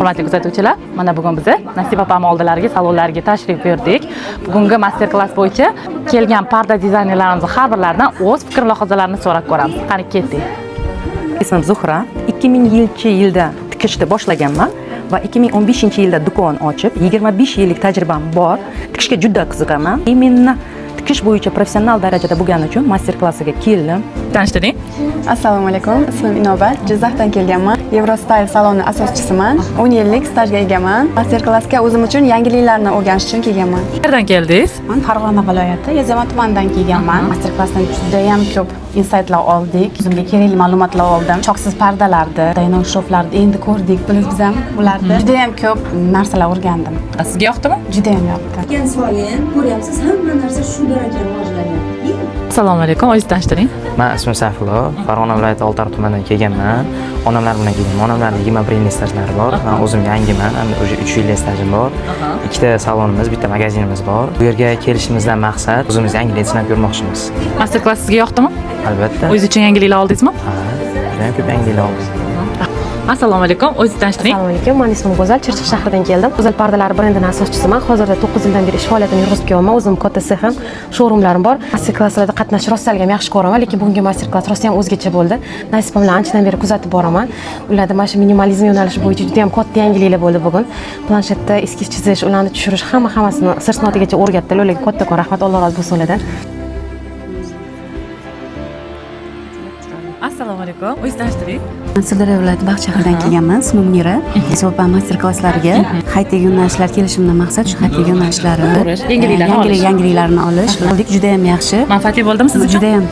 Hurmatli kuzatuvchilar, mana bugun biz Nasiba opam oldilariga salonlariga tashrif buyurdik. Bugungi master-klass bo'yicha kelgan parda dizaynerlarimiz har birlaridan o'z fikr mulohazalarini so'rab ko'ramiz. Qani ketdik. Ismim Zuhra. 2000-yilda tikishni boshlaganman va 2015-yilda do'kon ochib, 25 yillik tajribam bor. Tikishga juda qiziqaman. Imенно tikish bo'yicha professional darajada bo'lgani uchun master-klassiga keldim. Tanishtiring. Assalomu alaykum. Ismim Inobat. Jizzaxdan kelganman. Eurostyle saloni asoschisiman. 10 yillik stajga egaman. Master-klassga o'zim uchun yangiliklarni o'rganish uchun kelganman. Qayerdan keldingiz? Men Farg'ona viloyati Yozyovon tumanidan kelganman. Master-klassdan juda ham ko'p insightlar oldik. O'zimga kerakli ma'lumotlar oldim. Choksiz pardalarni, daynov shoflarni endi ko'rdik. Biz ham ularda juda ham ko'p narsalar o'rgandim. Sizga yoqdimi? Juda ham yoqdi. Keyin so'yin, ko'ryapsiz, hamma narsa shu darajada rivojlanyapti. Assalomu alaykum, o'zingizni tanishtiring. Men ismim Sayfullo, Farg'ona viloyati Oltiariq tumanidan kelganman. Onamlar bilan kelganman. Onamlarning 21 yillik stajlari bor. Men o'zim yangiman, o'sha 3 yillik stajim bor. Ikkita salonimiz, bitta magazinimiz bor. Bu yerga kelishimizdan maqsad o'zimiz yangilik sinab ko'rmoqchimiz. Master-klass sizga yoqdimi? Albatta. O'zingiz uchun yangiliklar oldingizmi? Ha, juda ham ko'p yangiliklar oldik. Assalomu alaykum, o'zingizni tanishtiring. Assalomu alaykum, men ismim Go'zal, Chirchiq shahridan keldim. Go'zal pardalar brendining asoschisiman. Hozirda 9 yildan beri ish faoliyatini yurgizib kelyapman. O'zim katta sexim, showroomlarim bor. Master-klasslarda qatnashib rostlayam yaxshi ko'raman, lekin bugungi master-klass rosti ham o'zgacha bo'ldi. Nasiba bilan anchadan beri kuzatib boraman. Ularda mana shu minimalizm yo'nalishi bo'yicha juda ham katta yangiliklar bo'ldi bugun. Planshetda eskiz chizish, ularni tushirish, hammasini sir-sinoatigacha o'rgatdilar. Ularga kattakon rahmat, Alloh rozi bo'lsin ulardan. Assalomu alaykum, o'zingizni tanishtiring. Sirdaryo viloyati Baxt shahridan kelganman. Ismim Munira. Nasiba master-klasslariga high-tech yo'nalishlar kelishimdan maqsad shu high-tech yo'nalishlari, Yangiliklarni olish. yangiliklarni olish. Juda ham yaxshi. Manfaatli bo'ldimi siz uchun? Juda ham